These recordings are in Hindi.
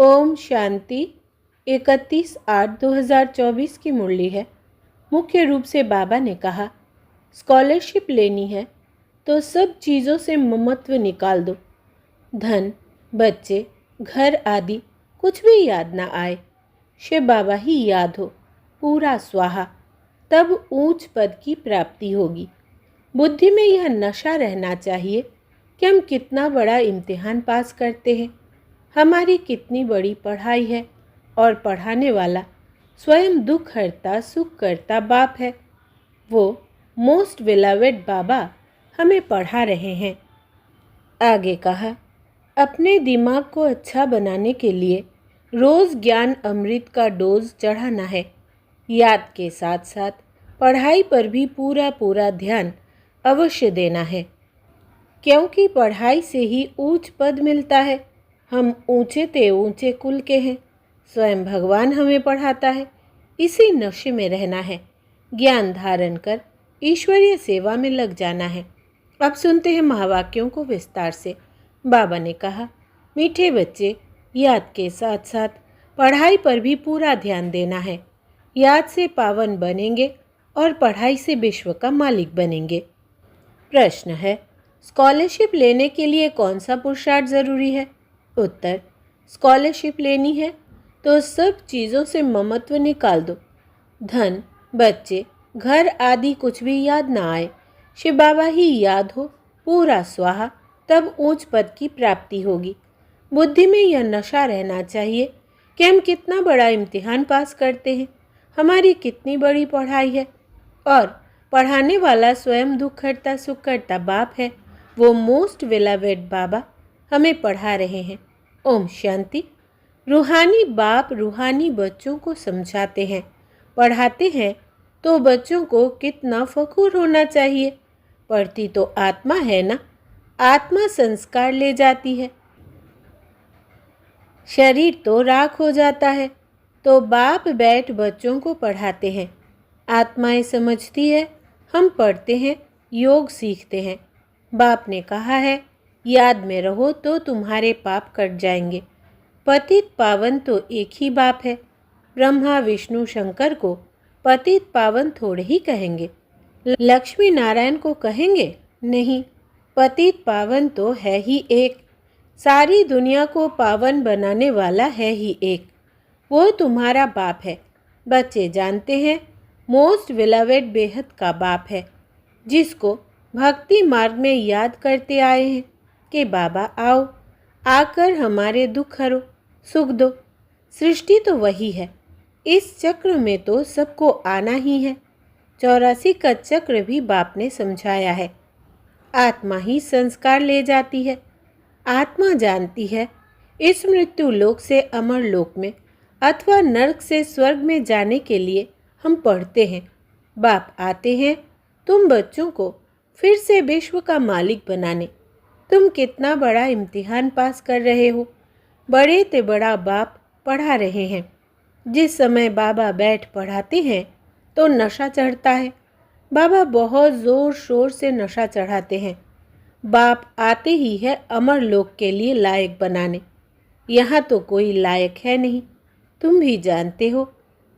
ओम शांति। 31/8/2024 की मुरली है। मुख्य रूप से बाबा ने कहा, स्कॉलरशिप लेनी है तो सब चीज़ों से ममत्व निकाल दो। धन, बच्चे, घर आदि कुछ भी याद ना आए। शिव बाबा ही याद हो, पूरा स्वाहा, तब ऊंच पद की प्राप्ति होगी। बुद्धि में यह नशा रहना चाहिए कि हम कितना बड़ा इम्तिहान पास करते हैं, हमारी कितनी बड़ी पढ़ाई है, और पढ़ाने वाला स्वयं दुख हरता सुख करता बाप है। वो मोस्ट बिलवेड बाबा हमें पढ़ा रहे हैं। आगे कहा, अपने दिमाग को अच्छा बनाने के लिए रोज़ ज्ञान अमृत का डोज चढ़ाना है। याद के साथ साथ पढ़ाई पर भी पूरा पूरा ध्यान अवश्य देना है, क्योंकि पढ़ाई से ही ऊंच पद मिलता है। हम ऊंचे ते ऊंचे कुल के हैं। स्वयं भगवान हमें पढ़ाता है। इसी नशे में रहना है। ज्ञान धारण कर ईश्वरीय सेवा में लग जाना है। अब सुनते हैं महावाक्यों को विस्तार से। बाबा ने कहा, मीठे बच्चे, याद के साथ साथ पढ़ाई पर भी पूरा ध्यान देना है। याद से पावन बनेंगे और पढ़ाई से विश्व का मालिक बनेंगे। प्रश्न है, स्कॉलरशिप लेने के लिए कौन सा पुरुषार्थ ज़रूरी है? उत्तर, स्कॉलरशिप लेनी है तो सब चीज़ों से ममत्व निकाल दो। धन, बच्चे, घर आदि कुछ भी याद ना आए। शिव बाबा ही याद हो, पूरा स्वाहा, तब ऊंच पद की प्राप्ति होगी। बुद्धि में यह नशा रहना चाहिए कि हम कितना बड़ा इम्तिहान पास करते हैं, हमारी कितनी बड़ी पढ़ाई है, और पढ़ाने वाला स्वयं दुख हरता सुख करता बाप है। वो मोस्ट बिलवेड बाबा हमें पढ़ा रहे हैं। ओम शांति। रूहानी बाप रूहानी बच्चों को समझाते हैं, पढ़ाते हैं, तो बच्चों को कितना फखूर होना चाहिए। पढ़ती तो आत्मा है ना। आत्मा संस्कार ले जाती है, शरीर तो राख हो जाता है। तो बाप बैठ बच्चों को पढ़ाते हैं। आत्माएं समझती है, हम पढ़ते हैं, योग सीखते हैं। बाप ने कहा है, याद में रहो तो तुम्हारे पाप कट जाएंगे। पतित पावन तो एक ही बाप है। ब्रह्मा विष्णु शंकर को पतित पावन थोड़े ही कहेंगे। लक्ष्मी नारायण को कहेंगे? नहीं, पतित पावन तो है ही एक। सारी दुनिया को पावन बनाने वाला है ही एक। वो तुम्हारा बाप है। बच्चे जानते हैं, मोस्ट बिलवेड बेहद का बाप है, जिसको भक्ति मार्ग में याद करते आए हैं कि बाबा आओ, आकर हमारे दुख हरो, सुख दो। सृष्टि तो वही है। इस चक्र में तो सबको आना ही है। 84 का चक्र भी बाप ने समझाया है। आत्मा ही संस्कार ले जाती है। आत्मा जानती है, इस मृत्यु लोक से अमर लोक में अथवा नरक से स्वर्ग में जाने के लिए हम पढ़ते हैं। बाप आते हैं तुम बच्चों को फिर से विश्व का मालिक बनाने। तुम कितना बड़ा इम्तिहान पास कर रहे हो। बड़े ते बड़ा बाप पढ़ा रहे हैं। जिस समय बाबा बैठ पढ़ाते हैं तो नशा चढ़ता है। बाबा बहुत ज़ोर शोर से नशा चढ़ाते हैं। बाप आते ही है अमर लोक के लिए लायक बनाने। यहाँ तो कोई लायक है नहीं। तुम भी जानते हो,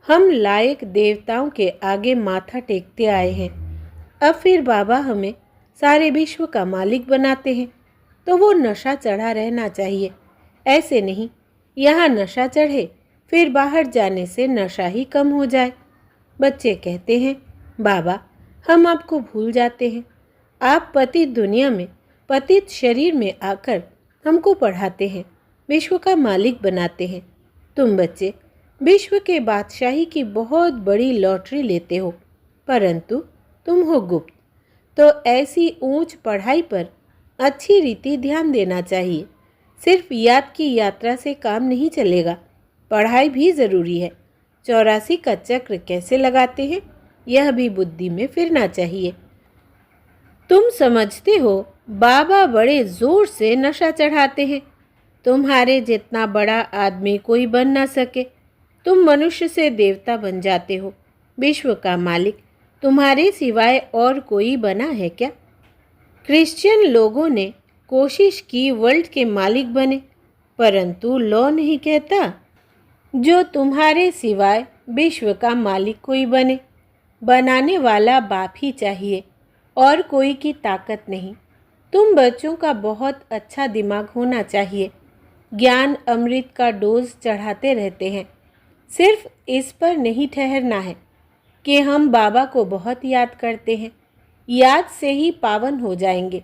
हम लायक देवताओं के आगे माथा टेकते आए हैं। अब फिर बाबा हमें सारे विश्व का मालिक बनाते हैं, तो वो नशा चढ़ा रहना चाहिए। ऐसे नहीं, यहाँ नशा चढ़े फिर बाहर जाने से नशा ही कम हो जाए। बच्चे कहते हैं, बाबा हम आपको भूल जाते हैं। आप पतित दुनिया में पतित शरीर में आकर हमको पढ़ाते हैं, विश्व का मालिक बनाते हैं। तुम बच्चे विश्व के बादशाही की बहुत बड़ी लॉटरी लेते हो, परंतु तुम हो गुप्त। तो ऐसी ऊंच पढ़ाई पर अच्छी रीति ध्यान देना चाहिए। सिर्फ याद की यात्रा से काम नहीं चलेगा, पढ़ाई भी ज़रूरी है। 84 का चक्र कैसे लगाते हैं, यह भी बुद्धि में फिरना चाहिए। तुम समझते हो बाबा बड़े ज़ोर से नशा चढ़ाते हैं। तुम्हारे जितना बड़ा आदमी कोई बन ना सके। तुम मनुष्य से देवता बन जाते हो। विश्व का मालिक तुम्हारे सिवाय और कोई बना है क्या? क्रिश्चियन लोगों ने कोशिश की वर्ल्ड के मालिक बने, परंतु लॉ नहीं कहता जो तुम्हारे सिवाय विश्व का मालिक कोई बने। बनाने वाला बाप ही चाहिए और कोई की ताकत नहीं। तुम बच्चों का बहुत अच्छा दिमाग होना चाहिए। ज्ञान अमृत का डोज चढ़ाते रहते हैं। सिर्फ इस पर नहीं ठहरना है कि हम बाबा को बहुत याद करते हैं। याद से ही पावन हो जाएंगे,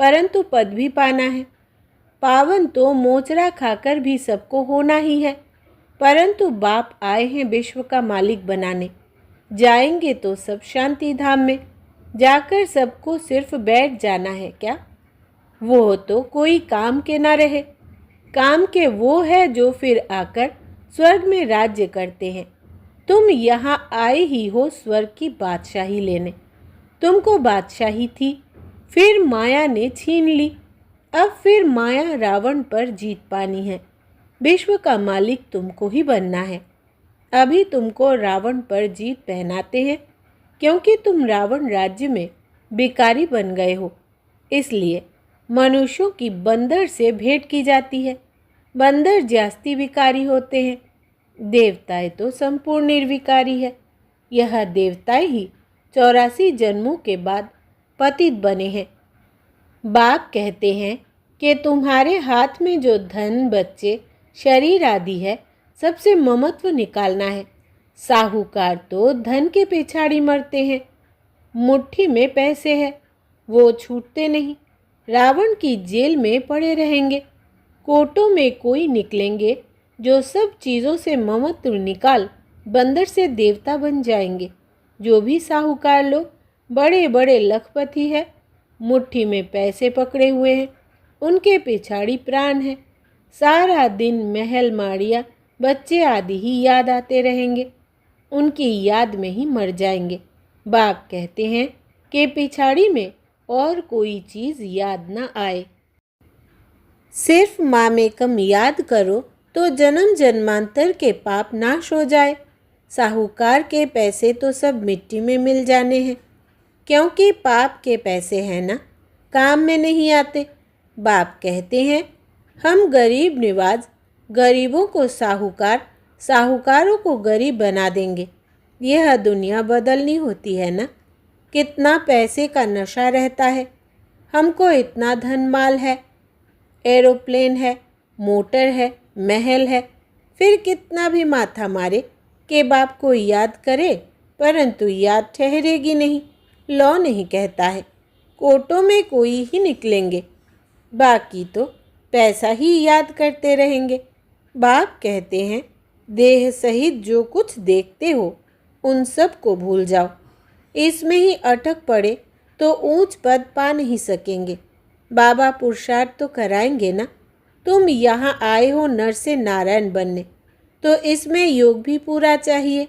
परंतु पद भी पाना है। पावन तो मोचरा खाकर भी सबको होना ही है, परंतु बाप आए हैं विश्व का मालिक बनाने। जाएंगे तो सब शांति धाम में जाकर सबको सिर्फ बैठ जाना है क्या? वो तो कोई काम के ना रहे। काम के वो है जो फिर आकर स्वर्ग में राज्य करते हैं। तुम यहाँ आए ही हो स्वर्ग की बादशाही लेने। तुमको बादशाही थी, फिर माया ने छीन ली। अब फिर माया रावण पर जीत पानी है। विश्व का मालिक तुमको ही बनना है। अभी तुमको रावण पर जीत पहनाते हैं क्योंकि तुम रावण राज्य में भिखारी बन गए हो। इसलिए मनुष्यों की बंदर से भेंट की जाती है। बंदर जास्ती विकारी होते हैं। देवताएं तो संपूर्ण निर्विकारी है। यह देवताएं ही 84 जन्मों के बाद पतित बने हैं। बाप कहते हैं कि तुम्हारे हाथ में जो धन, बच्चे, शरीर आदि है, सबसे ममत्व निकालना है। साहूकार तो धन के पिछाड़ी मरते हैं। मुट्ठी में पैसे है, वो छूटते नहीं। रावण की जेल में पड़े रहेंगे। कोटों में कोई निकलेंगे जो सब चीज़ों से ममत्व निकाल बंदर से देवता बन जाएंगे। जो भी साहूकार लोग बड़े बड़े लखपति है, मुट्ठी में पैसे पकड़े हुए हैं, उनके पिछाड़ी प्राण है। सारा दिन महल माड़िया, बच्चे आदि ही याद आते रहेंगे। उनकी याद में ही मर जाएंगे। बाप कहते हैं कि पिछाड़ी में और कोई चीज़ याद न आए। सिर्फ मामेकम याद करो तो जन्म जन्मांतर के पाप नाश हो जाए। साहूकार के पैसे तो सब मिट्टी में मिल जाने हैं, क्योंकि पाप के पैसे हैं ना, काम में नहीं आते। बाप कहते हैं हम गरीब निवाज गरीबों को साहूकार, साहूकारों को गरीब बना देंगे। यह दुनिया बदलनी होती है ना। कितना पैसे का नशा रहता है। हमको इतना धन माल है, एरोप्लेन है, मोटर है, महल है, फिर कितना भी माथा मारे कि बाप को याद करे, परंतु याद ठहरेगी नहीं। लॉ नहीं कहता है। कोटों में कोई ही निकलेंगे, बाकी तो पैसा ही याद करते रहेंगे। बाप कहते हैं देह सहित जो कुछ देखते हो उन सब को भूल जाओ। इसमें ही अटक पड़े तो ऊंच पद पा नहीं सकेंगे। बाबा पुरुषार्थ तो कराएंगे ना। तुम यहाँ आए हो नर से नारायण बनने, तो इसमें योग भी पूरा चाहिए।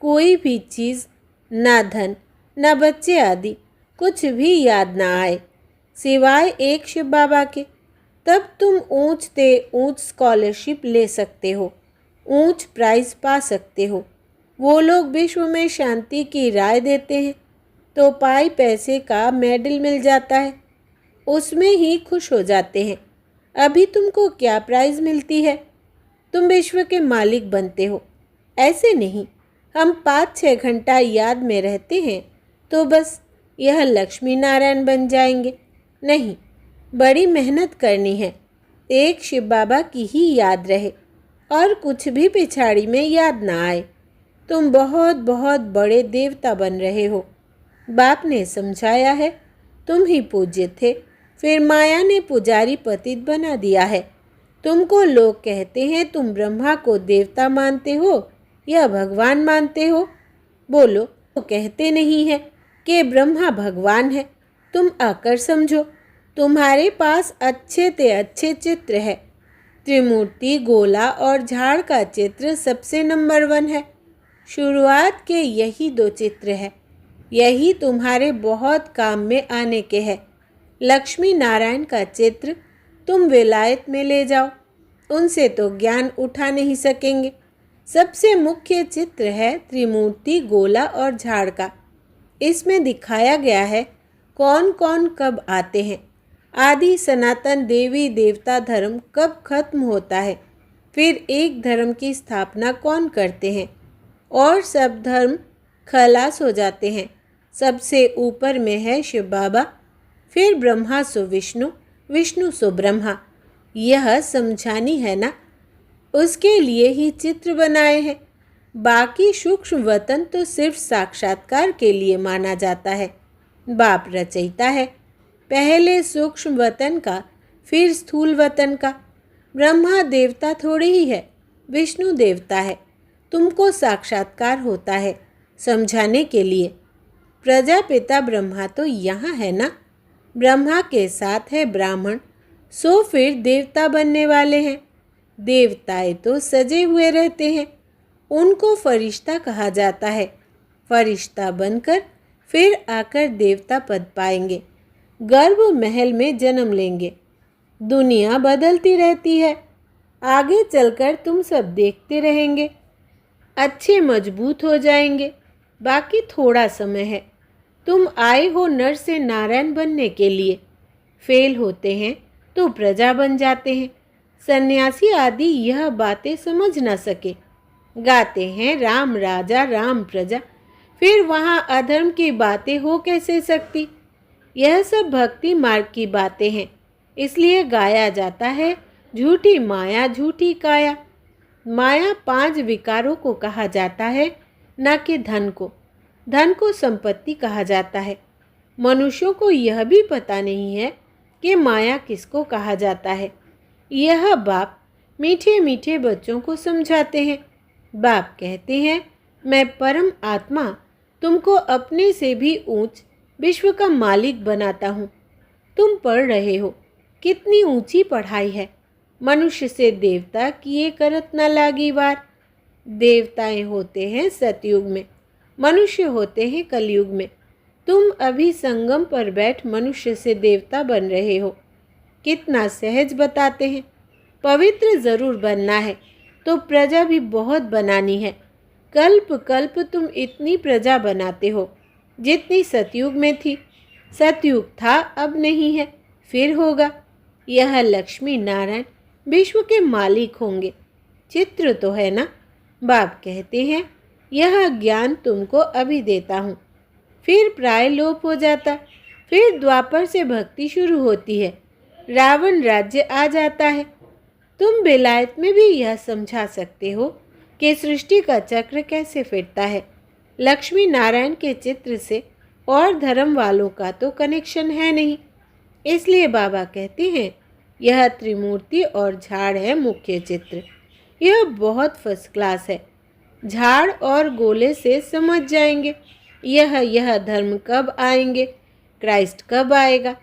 कोई भी चीज़, ना धन, ना बच्चे आदि कुछ भी याद ना आए सिवाय एक शिव बाबा के। तब तुम ऊंच ते ऊंच स्कॉलरशिप ले सकते हो, ऊंच प्राइज पा सकते हो। वो लोग विश्व में शांति की राय देते हैं तो पाई पैसे का मेडल मिल जाता है, उसमें ही खुश हो जाते हैं। अभी तुमको क्या प्राइज़ मिलती है? तुम विश्व के मालिक बनते हो। ऐसे नहीं हम 5-6 घंटा याद में रहते हैं तो बस यह लक्ष्मी नारायण बन जाएंगे। नहीं, बड़ी मेहनत करनी है। एक शिव बाबा की ही याद रहे और कुछ भी पिछाड़ी में याद ना आए। तुम बहुत बहुत बड़े देवता बन रहे हो। बाप ने समझाया है तुम ही पूज्य थे, फिर माया ने पुजारी पतित बना दिया है। तुमको लोग कहते हैं तुम ब्रह्मा को देवता मानते हो या भगवान मानते हो। बोलो, तो कहते नहीं है कि ब्रह्मा भगवान है। तुम आकर समझो। तुम्हारे पास अच्छे ते अच्छे चित्र है। त्रिमूर्ति, गोला और झाड़ का चित्र सबसे नंबर 1 है। शुरुआत के यही 2 चित्र है। यही तुम्हारे बहुत काम में आने के हैं। लक्ष्मी नारायण का चित्र तुम विलायत में ले जाओ, उनसे तो ज्ञान उठा नहीं सकेंगे। सबसे मुख्य चित्र है त्रिमूर्ति, गोला और झाड़ का। इसमें दिखाया गया है कौन कौन कब आते हैं। आदि सनातन देवी देवता धर्म कब खत्म होता है? फिर एक धर्म की स्थापना कौन करते हैं? और सब धर्म खलास हो जाते हैं। सबसे ऊपर में है शिव बाबा, फिर ब्रह्मा सो विष्णु, विष्णु सो ब्रह्मा। यह समझानी है ना, उसके लिए ही चित्र बनाए हैं। बाकी सूक्ष्म वतन तो सिर्फ साक्षात्कार के लिए माना जाता है। बाप रचयिता है, पहले सूक्ष्म वतन का, फिर स्थूल वतन का। ब्रह्मा देवता थोड़ी ही है, विष्णु देवता है। तुमको साक्षात्कार होता है समझाने के लिए। प्रजापिता ब्रह्मा तो यहाँ है ना, ब्रह्मा के साथ है ब्राह्मण, सो फिर देवता बनने वाले हैं। देवताएं तो सजे हुए रहते हैं, उनको फरिश्ता कहा जाता है। फरिश्ता बनकर फिर आकर देवता पद पाएंगे, गर्भ महल में जन्म लेंगे। दुनिया बदलती रहती है, आगे चलकर तुम सब देखते रहेंगे। अच्छे मजबूत हो जाएंगे। बाकी थोड़ा समय है। तुम आए हो नर से नारायण बनने के लिए। फेल होते हैं तो प्रजा बन जाते हैं। सन्यासी आदि यह बातें समझ न सके, गाते हैं राम राजा राम प्रजा, फिर वहाँ अधर्म की बातें हो कैसे सकती? यह सब भक्ति मार्ग की बातें हैं, इसलिए गाया जाता है झूठी माया झूठी काया। माया 5 विकारों को कहा जाता है, न कि धन को। धन को संपत्ति कहा जाता है। मनुष्यों को यह भी पता नहीं है कि माया किसको कहा जाता है। यह बाप मीठे मीठे बच्चों को समझाते हैं। बाप कहते हैं, मैं परम आत्मा तुमको अपने से भी ऊंच विश्व का मालिक बनाता हूँ। तुम पढ़ रहे हो, कितनी ऊंची पढ़ाई है। मनुष्य से देवता किए करत न लागी वार। देवताएं होते हैं सतयुग में, मनुष्य होते हैं कलयुग में। तुम अभी संगम पर बैठ मनुष्य से देवता बन रहे हो। कितना सहज बताते हैं। पवित्र जरूर बनना है तो प्रजा भी बहुत बनानी है। कल्प कल्प तुम इतनी प्रजा बनाते हो जितनी सतयुग में थी। सतयुग था, अब नहीं है, फिर होगा। यह लक्ष्मी नारायण विश्व के मालिक होंगे। चित्र तो है ना। बाप कहते हैं, यह ज्ञान तुमको अभी देता हूँ। फिर प्राय लोप हो जाता, फिर द्वापर से भक्ति शुरू होती है। रावण राज्य आ जाता है। तुम बेलायत में भी यह समझा सकते हो कि सृष्टि का चक्र कैसे फिरता है। लक्ष्मी नारायण के चित्र से और धर्म वालों का तो कनेक्शन है नहीं। इसलिए बाबा कहते हैं, यह त्रिमूर्ति और झाड़ है मुख्य चित्र। यह बहुत फर्स्ट क्लास है। झाड़ और गोले से समझ जाएंगे यह धर्म कब आएंगे, क्राइस्ट कब आएगा।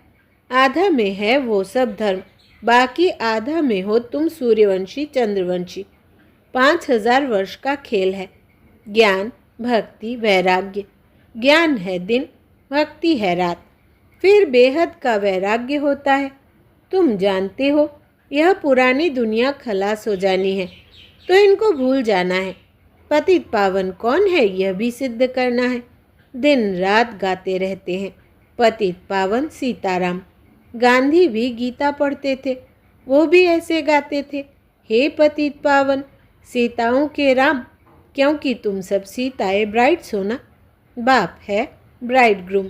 आधा में है वो सब धर्म, बाकी आधा में हो तुम सूर्यवंशी चंद्रवंशी। 5000 वर्ष का खेल है। ज्ञान भक्ति वैराग्य। ज्ञान है दिन, भक्ति है रात, फिर बेहद का वैराग्य होता है। तुम जानते हो यह पुरानी दुनिया खलास हो जानी है, तो इनको भूल जाना है। पतित पावन कौन है यह भी सिद्ध करना है। दिन रात गाते रहते हैं, पतित पावन सीताराम। गांधी भी गीता पढ़ते थे, वो भी ऐसे गाते थे, हे पतित पावन सीताओं के राम, क्योंकि तुम सब सीताएं ब्राइड्स हो ना। बाप है ब्राइड ग्रूम।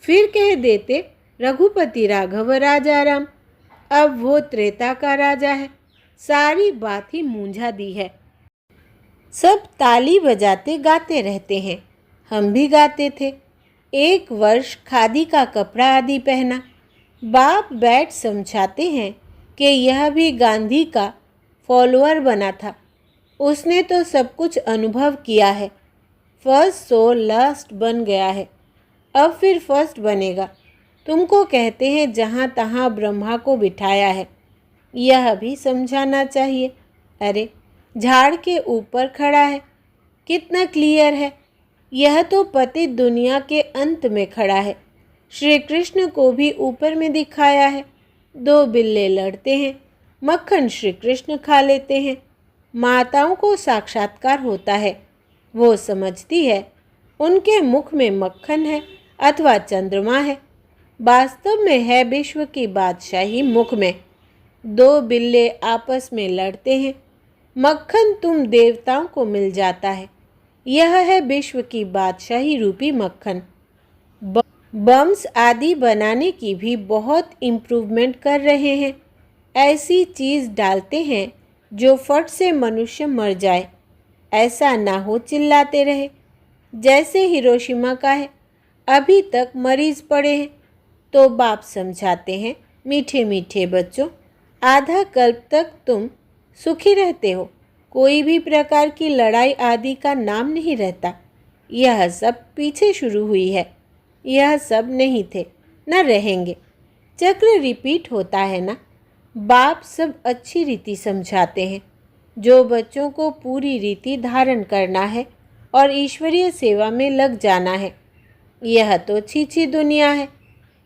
फिर कह देते रघुपति राघव राजा राम। अब वो त्रेता का राजा है। सारी बात ही मूंझा दी है। सब ताली बजाते गाते रहते हैं। हम भी गाते थे। 1 वर्ष खादी का कपड़ा आदि पहना। बाप बैठ समझाते हैं कि यह भी गांधी का फॉलोअर बना था। उसने तो सब कुछ अनुभव किया है। फर्स्ट सो लास्ट बन गया है, अब फिर फर्स्ट बनेगा। तुमको कहते हैं जहाँ तहाँ ब्रह्मा को बिठाया है, यह भी समझाना चाहिए। अरे झाड़ के ऊपर खड़ा है, कितना क्लियर है। यह तो पतित दुनिया के अंत में खड़ा है। श्री कृष्ण को भी ऊपर में दिखाया है। 2 बिल्ले लड़ते हैं, मक्खन श्री कृष्ण खा लेते हैं। माताओं को साक्षात्कार होता है, वो समझती है उनके मुख में मक्खन है अथवा चंद्रमा है। वास्तव में है विश्व की बादशाही मुख में। दो बिल्ले आपस में लड़ते हैं, मक्खन तुम देवताओं को मिल जाता है। यह है विश्व की बादशाही रूपी मक्खन। बम्स आदि बनाने की भी बहुत इम्प्रूवमेंट कर रहे हैं। ऐसी चीज़ डालते हैं जो फट से मनुष्य मर जाए। ऐसा ना हो चिल्लाते रहे, जैसे हिरोशिमा का है। अभी तक मरीज पड़े हैं। तो बाप समझाते हैं, मीठे मीठे बच्चों, आधा कल्प तक तुम सुखी रहते हो। कोई भी प्रकार की लड़ाई आदि का नाम नहीं रहता। यह सब पीछे शुरू हुई है। यह सब नहीं थे, न रहेंगे। चक्र रिपीट होता है ना। बाप सब अच्छी रीति समझाते हैं। जो बच्चों को पूरी रीति धारण करना है और ईश्वरीय सेवा में लग जाना है। यह तो छीछी दुनिया है।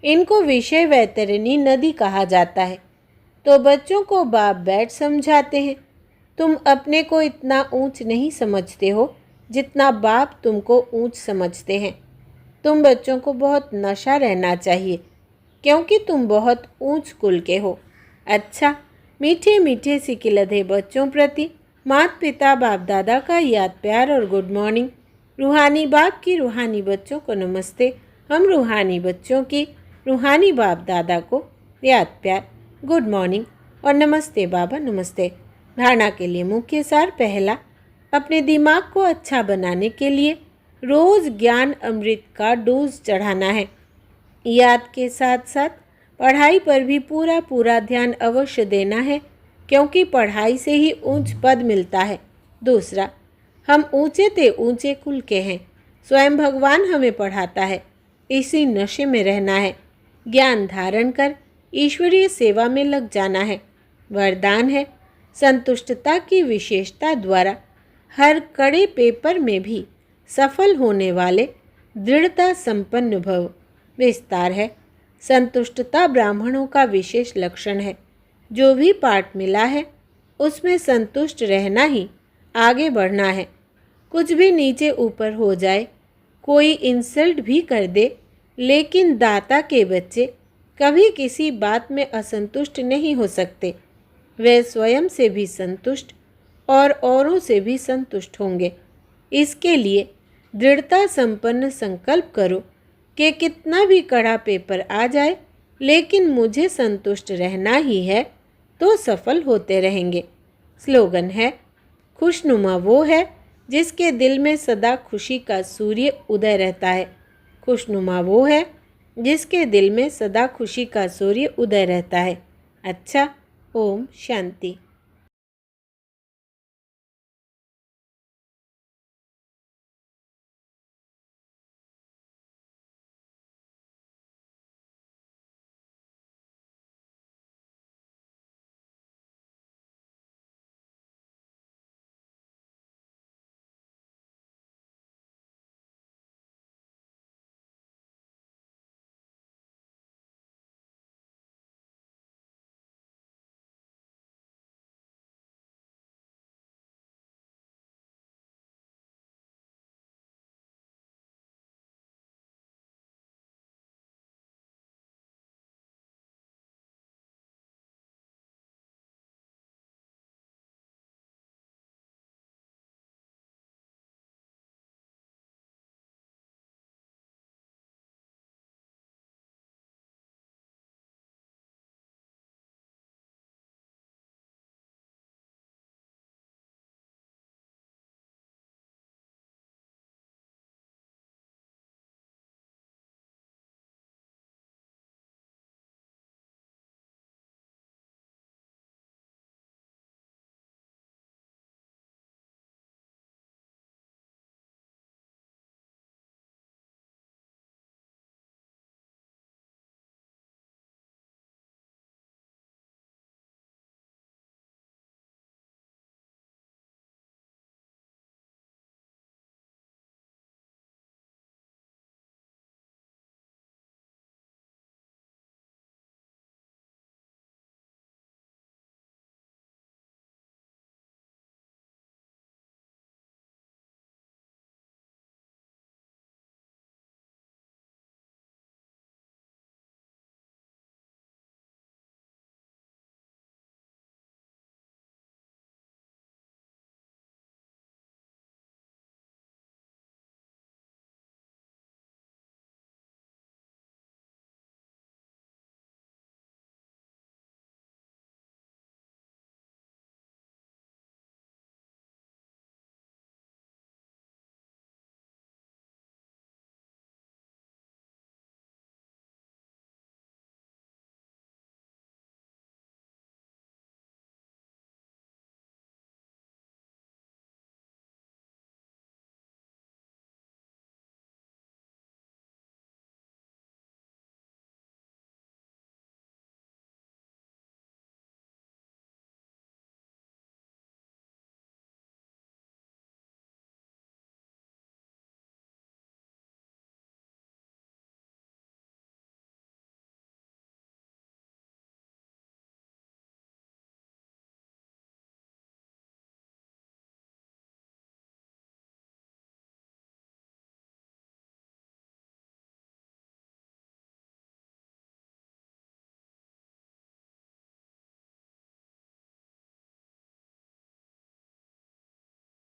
इनको विषय वैतरणी नदी कहा जाता है। तो बच्चों को बाप बैठ समझाते हैं, तुम अपने को इतना ऊंच नहीं समझते हो जितना बाप तुमको ऊंच समझते हैं। तुम बच्चों को बहुत नशा रहना चाहिए, क्योंकि तुम बहुत ऊंच कुल के हो। अच्छा, मीठे मीठे सिकिलधे बच्चों प्रति माता पिता बाप दादा का याद प्यार और गुड मॉर्निंग। रूहानी बाप की रूहानी बच्चों को नमस्ते। हम रूहानी बच्चों की रूहानी बाप दादा को याद प्यार, गुड मॉर्निंग और नमस्ते बाबा नमस्ते। धारणा के लिए मुख्य सार। पहला, अपने दिमाग को अच्छा बनाने के लिए रोज़ ज्ञान अमृत का डोज चढ़ाना है। याद के साथ साथ पढ़ाई पर भी पूरा पूरा ध्यान अवश्य देना है, क्योंकि पढ़ाई से ही ऊंच पद मिलता है। दूसरा, हम ऊंचे ते ऊंचे कुल के हैं। स्वयं भगवान हमें पढ़ाता है। इसी नशे में रहना है। ज्ञान धारण कर ईश्वरीय सेवा में लग जाना है। वरदान है, संतुष्टता की विशेषता द्वारा हर कड़े पेपर में भी सफल होने वाले दृढ़ता संपन्न भव। विस्तार है, संतुष्टता ब्राह्मणों का विशेष लक्षण है। जो भी पाठ मिला है उसमें संतुष्ट रहना ही आगे बढ़ना है। कुछ भी नीचे ऊपर हो जाए, कोई इंसल्ट भी कर दे, लेकिन दाता के बच्चे कभी किसी बात में असंतुष्ट नहीं हो सकते। वे स्वयं से भी संतुष्ट और औरों से भी संतुष्ट होंगे। इसके लिए दृढ़ता संपन्न संकल्प करो कि कितना भी कड़ा पेपर आ जाए, लेकिन मुझे संतुष्ट रहना ही है, तो सफल होते रहेंगे। स्लोगन है, खुशनुमा वो है जिसके दिल में सदा खुशी का सूर्य उदय रहता है। खुशनुमा वो है जिसके दिल में सदा खुशी का सूर्य उदय रहता है। अच्छा, ओम शांति।